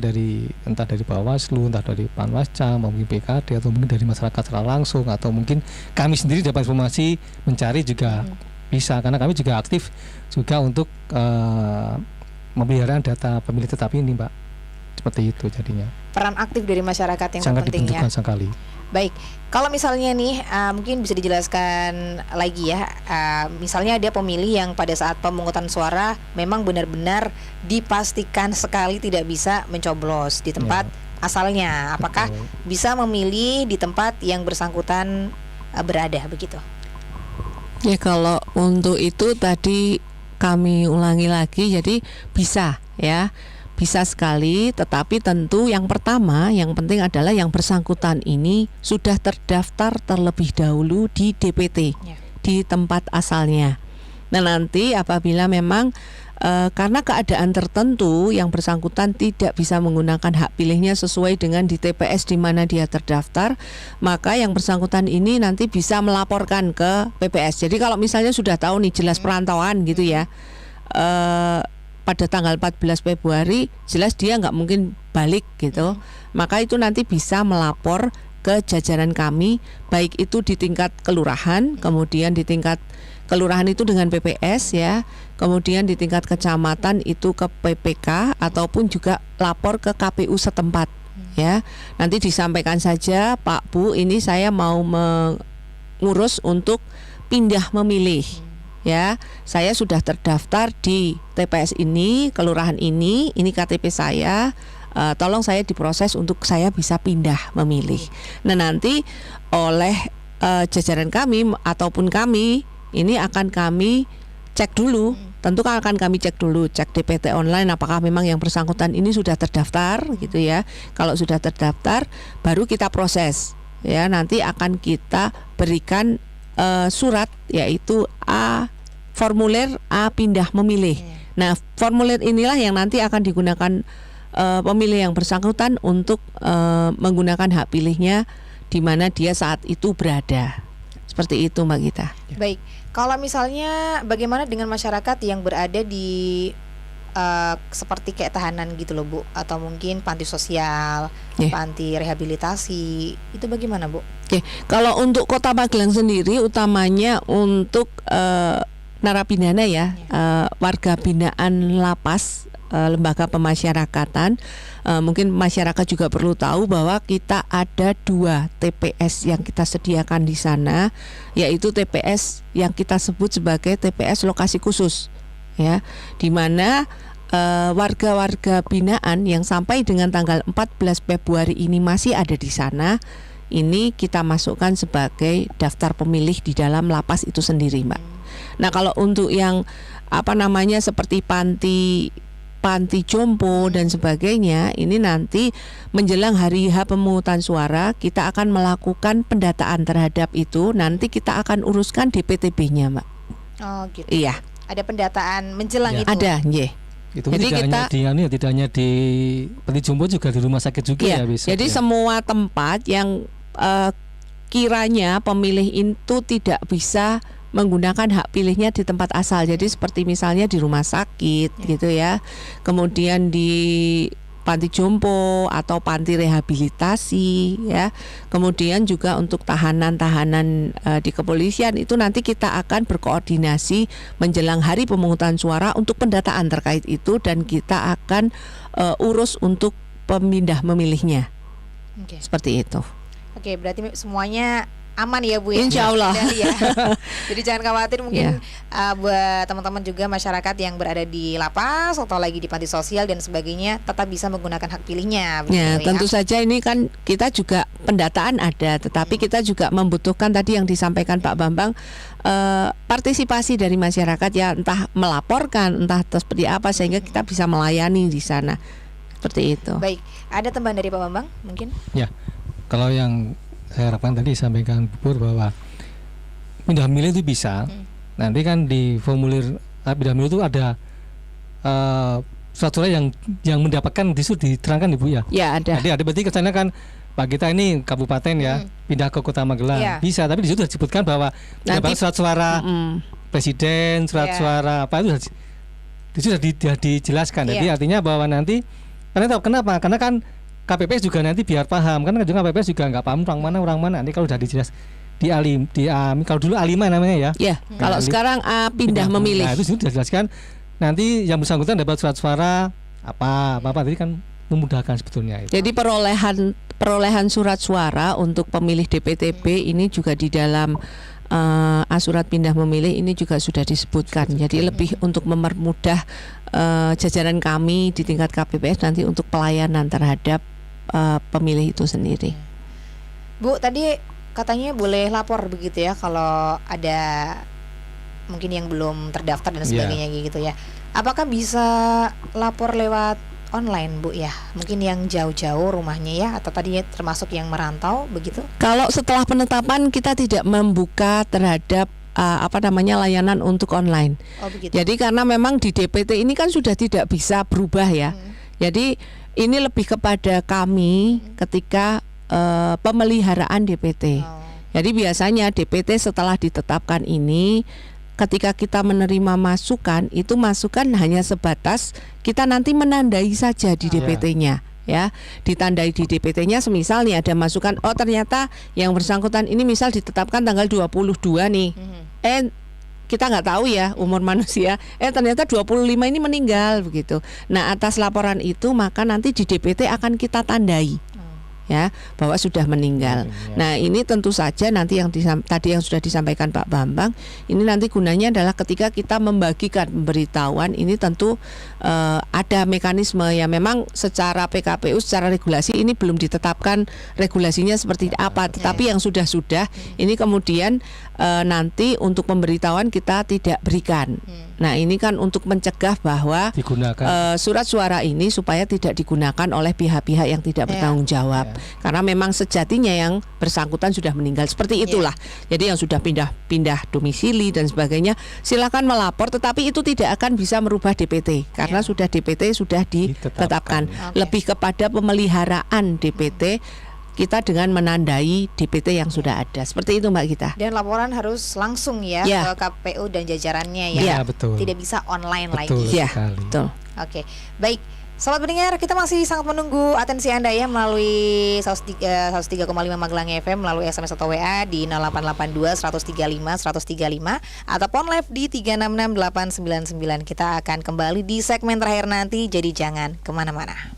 entah dari Bawaslu, entah dari Panwascam, mungkin PKD atau mungkin dari masyarakat secara langsung, atau mungkin kami sendiri dapat informasi mencari juga bisa, karena kami juga aktif juga untuk memelihara data pemilih tetap ini, Mbak. Seperti itu jadinya. Peran aktif dari masyarakat yang sangat penting ya. dibutuhkan sekali. Baik, kalau misalnya nih mungkin bisa dijelaskan lagi ya, misalnya ada pemilih yang pada saat pemungutan suara memang benar-benar dipastikan sekali tidak bisa mencoblos di tempat asalnya. Apakah bisa memilih di tempat yang bersangkutan berada begitu? Ya, kalau untuk itu tadi kami ulangi lagi, jadi bisa ya, bisa sekali, tetapi tentu yang pertama yang penting adalah yang bersangkutan ini sudah terdaftar terlebih dahulu di DPT di tempat asalnya. Nah, nanti apabila memang karena keadaan tertentu yang bersangkutan tidak bisa menggunakan hak pilihnya sesuai dengan di TPS di mana dia terdaftar, maka yang bersangkutan ini nanti bisa melaporkan ke PPS. Jadi kalau misalnya sudah tahu nih jelas perantauan gitu ya, pada tanggal 14 Februari jelas dia nggak mungkin balik gitu, maka itu nanti bisa melapor ke jajaran kami, baik itu di tingkat kelurahan, kemudian di tingkat kelurahan itu dengan PPS ya, kemudian di tingkat kecamatan itu ke PPK ataupun juga lapor ke KPU setempat ya. Nanti disampaikan saja, Pak Bu, ini saya mau mengurus untuk pindah memilih ya. Saya sudah terdaftar di TPS ini, kelurahan ini KTP saya. Tolong saya diproses untuk saya bisa pindah memilih. Nah, nanti oleh jajaran kami ataupun kami ini akan kami cek dulu. Tentu akan kami cek dulu, cek DPT online apakah memang yang bersangkutan ini sudah terdaftar gitu ya. Kalau sudah terdaftar baru kita proses ya. Nanti akan kita berikan surat yaitu formulir A pindah memilih. Nah, formulir inilah yang nanti akan digunakan pemilih yang bersangkutan untuk menggunakan hak pilihnya di mana dia saat itu berada. Seperti itu, Mbak Gita. Baik, kalau misalnya bagaimana dengan masyarakat yang berada di seperti kayak tahanan gitu loh, Bu, atau mungkin panti sosial, panti rehabilitasi, itu bagaimana, Bu? Oke, kalau untuk Kota Magelang sendiri utamanya untuk narapidana ya, warga binaan lapas, lembaga pemasyarakatan. Mungkin masyarakat juga perlu tahu bahwa kita ada 2 TPS yang kita sediakan di sana, yaitu TPS yang kita sebut sebagai TPS lokasi khusus ya, di mana warga-warga binaan yang sampai dengan tanggal 14 Februari ini masih ada di sana, ini kita masukkan sebagai daftar pemilih di dalam lapas itu sendiri, Mbak. Nah, kalau untuk yang seperti panti jompo dan sebagainya, ini nanti menjelang hari H pemungutan suara kita akan melakukan pendataan terhadap itu. Nanti kita akan uruskan DPTB-nya, Mbak. Oh gitu. Iya. Ada pendataan menjelang itu. Ada, Itu jadi tidak hanya di panti jompo, juga di rumah sakit juga ya besok. Jadi semua tempat yang kiranya pemilih itu tidak bisa menggunakan hak pilihnya di tempat asal. Jadi seperti misalnya di rumah sakit gitu ya. Kemudian di panti jompo atau panti rehabilitasi ya. Kemudian juga untuk tahanan-tahanan di kepolisian itu nanti kita akan berkoordinasi menjelang hari pemungutan suara untuk pendataan terkait itu, dan kita akan urus untuk pemindah memilihnya. Oke. Seperti itu. Oke, berarti semuanya aman ya Bu ya? Insya Allah. Ya. Jadi jangan khawatir, mungkin Ya. buat teman-teman juga masyarakat yang berada di lapas atau lagi di panti sosial dan sebagainya tetap bisa menggunakan hak pilihnya. Ya, begitu tentu saja ini kan kita juga pendataan ada, tetapi kita juga membutuhkan tadi yang disampaikan Pak Bambang, partisipasi dari masyarakat ya, entah melaporkan, entah seperti apa, sehingga kita bisa melayani di sana. Seperti itu. Baik, ada tambahan dari Pak Bambang mungkin? Ya, kalau yang saya harapkan tadi sampaikan Bu Pur bahwa pindah milih itu bisa. Nanti kan di formulir pindah milih itu ada surat-surat yang mendapatkan diterangkan Ibu ya. Ya, ada. Jadi ada berarti kesannya kan Pak kita ini kabupaten ya, pindah ke Kota Magelang. Iya. Bisa, tapi di situ sudah disebutkan bahwa mendapat surat suara presiden, surat Iya. suara apa itu sudah dijelaskan. Jadi Iya. artinya bahwa nanti kenapa? Karena kan KPPS juga nanti biar paham, kan juga KPPS juga nggak paham orang mana. Nanti kalau sudah dijelas kalau dulu A5 namanya ya. Ya, kalau sekarang pindah memilih. Nah, itu sudah dijelaskan. Nanti yang bersangkutan dapat surat suara apa. Jadi kan memudahkan sebetulnya itu. Jadi perolehan surat suara untuk pemilih DPTB ini juga di dalam surat pindah memilih ini juga sudah disebutkan. Jadi lebih untuk mempermudah jajaran kami di tingkat KPPS nanti untuk pelayanan terhadap pemilih itu sendiri. Bu, tadi katanya boleh lapor begitu ya kalau ada mungkin yang belum terdaftar dan sebagainya gitu ya. Apakah bisa lapor lewat online Bu ya? Mungkin yang jauh-jauh rumahnya ya, atau tadinya termasuk yang merantau begitu? Kalau setelah penetapan kita tidak membuka terhadap layanan untuk online. Oh begitu. Jadi karena memang di DPT ini kan sudah tidak bisa berubah ya. Jadi ini lebih kepada kami ketika pemeliharaan DPT. Oh. Jadi biasanya DPT setelah ditetapkan ini, ketika kita menerima masukan, itu masukan hanya sebatas kita nanti menandai saja di DPT-nya. Ya, ditandai di DPT-nya, semisal nih ada masukan, oh ternyata yang bersangkutan ini misal ditetapkan tanggal 22 nih. Kita nggak tahu ya umur manusia, ternyata 25 ini meninggal begitu. Nah, atas laporan itu maka nanti di DPT akan kita tandai ya bahwa sudah meninggal. Nah, ini tentu saja nanti tadi yang sudah disampaikan Pak Bambang, ini nanti gunanya adalah ketika kita membagikan pemberitahuan ini tentu ada mekanisme ya, memang secara PKPU, secara regulasi ini belum ditetapkan regulasinya seperti apa, tetapi yang sudah ini kemudian nanti untuk pemberitahuan kita tidak berikan. Nah, ini kan untuk mencegah bahwa digunakan surat suara ini supaya tidak digunakan oleh pihak-pihak yang tidak bertanggung jawab. Karena memang sejatinya yang bersangkutan sudah meninggal. Seperti itulah. Jadi yang sudah pindah domisili dan sebagainya, silakan melapor, tetapi itu tidak akan bisa merubah DPT karena sudah DPT sudah ditetapkan. Lebih kepada pemeliharaan DPT kita dengan menandai DPT yang sudah ada. Seperti itu Mbak Gita. Dan laporan harus langsung ya ke KPU dan jajarannya ya. Ya, betul. Tidak bisa online Betul lagi. Ya, sekali. betul. Oke, baik. Sobat pendengar, kita masih sangat menunggu atensi Anda ya melalui 103,5 Magelang FM, melalui SMS atau WA di 0882 135 135 ataupun live di 366899. Kita akan kembali di segmen terakhir nanti, jadi jangan kemana-mana.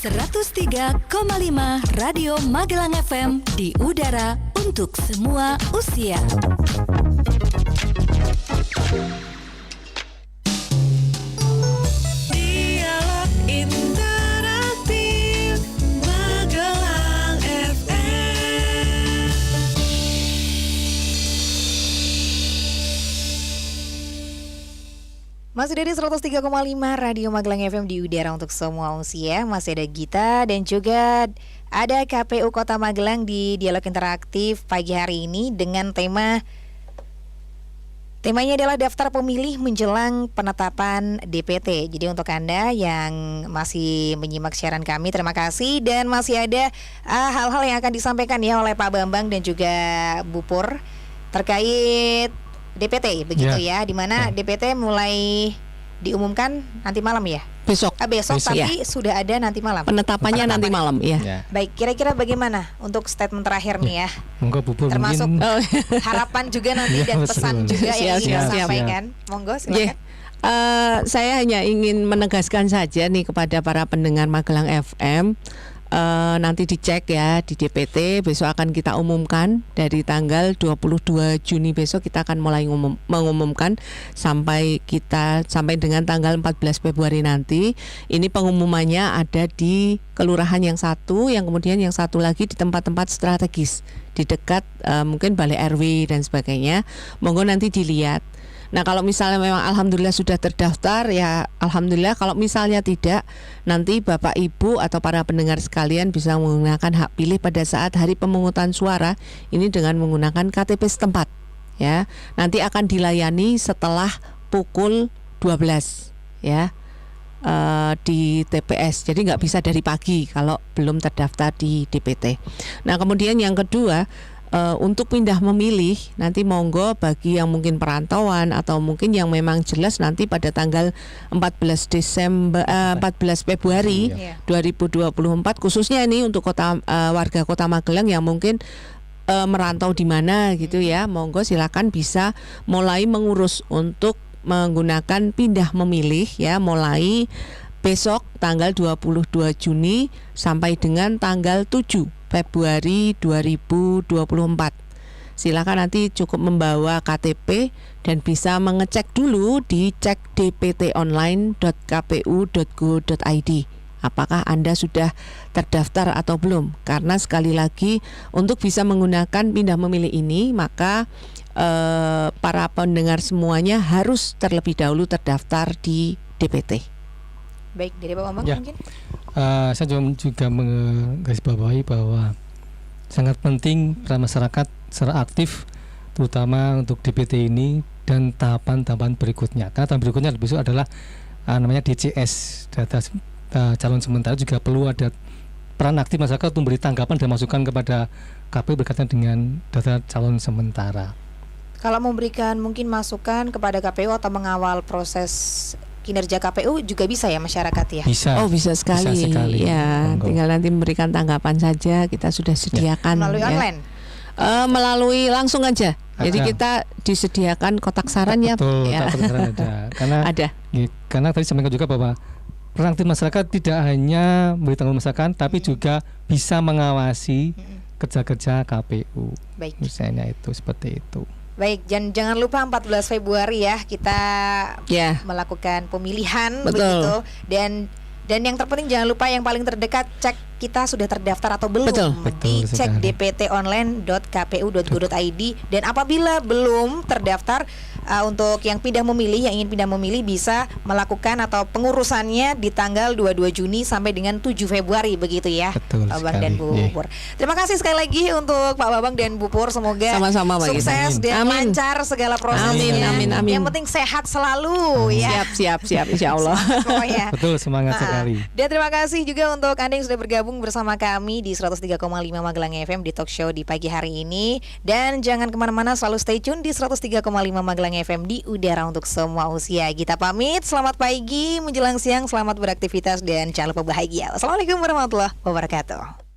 103,5 Radio Magelang FM di udara untuk semua usia. Dialog Interaktif Magelang FM. Masih dari 103,5 Radio Magelang FM di udara untuk semua usia. Masih ada Gita dan juga ada KPU Kota Magelang di Dialog Interaktif pagi hari ini dengan temanya adalah daftar pemilih menjelang penetapan DPT. Jadi untuk Anda yang masih menyimak siaran kami, terima kasih. Dan masih ada hal-hal yang akan disampaikan ya oleh Pak Bambang dan juga Bu Pur terkait DPT begitu ya, dimana DPT mulai diumumkan nanti malam ya. Besok. Besok tapi ya. sudah ada nanti malam. Penetapannya nanti malam ya. Ya. Baik, kira-kira bagaimana untuk statement terakhir nih ya? Monggo Bu Pur, Termasuk mungkin harapan juga nanti Ya, dan betul. pesan juga yang ingin Siap. disampaikan. Monggo silakan. Saya hanya ingin menegaskan saja nih kepada para pendengar Magelang FM. Nanti dicek ya di DPT, besok akan kita umumkan dari tanggal 22 Juni besok kita akan mulai mengumumkan sampai dengan tanggal 14 Februari nanti. Ini pengumumannya ada di kelurahan yang satu, yang kemudian yang satu lagi di tempat-tempat strategis di dekat mungkin balai RW dan sebagainya. Monggo nanti dilihat. Nah, kalau misalnya memang alhamdulillah sudah terdaftar ya alhamdulillah, kalau misalnya tidak, nanti Bapak Ibu atau para pendengar sekalian bisa menggunakan hak pilih pada saat hari pemungutan suara ini dengan menggunakan KTP setempat ya. Nanti akan dilayani setelah pukul 12 ya di TPS. Jadi nggak bisa dari pagi kalau belum terdaftar di DPT. Nah, kemudian yang kedua, untuk pindah memilih nanti monggo bagi yang mungkin perantauan atau mungkin yang memang jelas nanti pada tanggal 14 Februari 2024 khususnya ini untuk warga Kota Magelang yang mungkin merantau di mana gitu ya, monggo silakan bisa mulai mengurus untuk menggunakan pindah memilih ya, mulai besok tanggal 22 Juni sampai dengan tanggal 7 Februari 2024. Silakan nanti cukup membawa KTP dan bisa mengecek dulu di cek dptonline.kpu.go.id. Apakah Anda sudah terdaftar atau belum? Karena sekali lagi untuk bisa menggunakan pindah memilih ini maka para pendengar semuanya harus terlebih dahulu terdaftar di DPT. Baik, dari Pak Bambang Ya. mungkin. Saya juga menggarisbawahi bahwa sangat penting peran masyarakat secara aktif, terutama untuk DPT ini dan tahapan-tahapan berikutnya. Karena tahapan berikutnya besok adalah namanya DCS, data calon sementara. Juga perlu ada peran aktif masyarakat untuk memberi tanggapan dan masukan kepada KPU berkaitan dengan data calon sementara. Kalau memberikan mungkin masukan kepada KPU atau mengawal proses kinerja KPU juga bisa ya masyarakat ya? Bisa. Oh, bisa sekali. Bisa sekali. Ya, Monggo. tinggal nanti memberikan tanggapan saja, kita sudah sediakan Melalui ya. online. Melalui langsung aja. Jadi Ada. kita disediakan kotak saran ya. Betul, ya. tak benar ada. Karena Ada. karena tadi sampaikan juga bahwa peran aktif masyarakat tidak hanya memberi tanggapan masyarakat, tapi juga bisa mengawasi kerja-kerja KPU. Baik. Misalnya itu seperti itu. Baik, jangan lupa 14 Februari ya kita Ya. melakukan pemilihan Betul. begitu, dan yang terpenting jangan lupa yang paling terdekat cek kita sudah terdaftar atau belum. Betul. Dicek sekali. dptonline.kpu.go.id, dan apabila belum terdaftar untuk yang pindah memilih, yang ingin pindah memilih bisa melakukan atau pengurusannya di tanggal 22 Juni sampai dengan 7 Februari begitu ya. Betul Pak Bambang dan Bu sekali. Pur. Terima kasih sekali lagi untuk Pak Bambang dan Bu Pur, semoga Sama-sama, Mbak Gita. sukses dan Amin. lancar segala prosesnya. Amin. Yang penting sehat selalu ya. Siap insya Allah. Pokoknya. Betul, semangat sekali. Dan terima kasih juga untuk Anda yang sudah bergabung bersama kami di 103,5 Magelang FM di talk show di pagi hari ini. Dan jangan kemana-mana, selalu stay tune di 103,5 Magelang FM di udara untuk semua usia. Kita pamit, selamat pagi menjelang siang, selamat beraktivitas dan jangan lupa bahagia. Wassalamualaikum warahmatullahi wabarakatuh.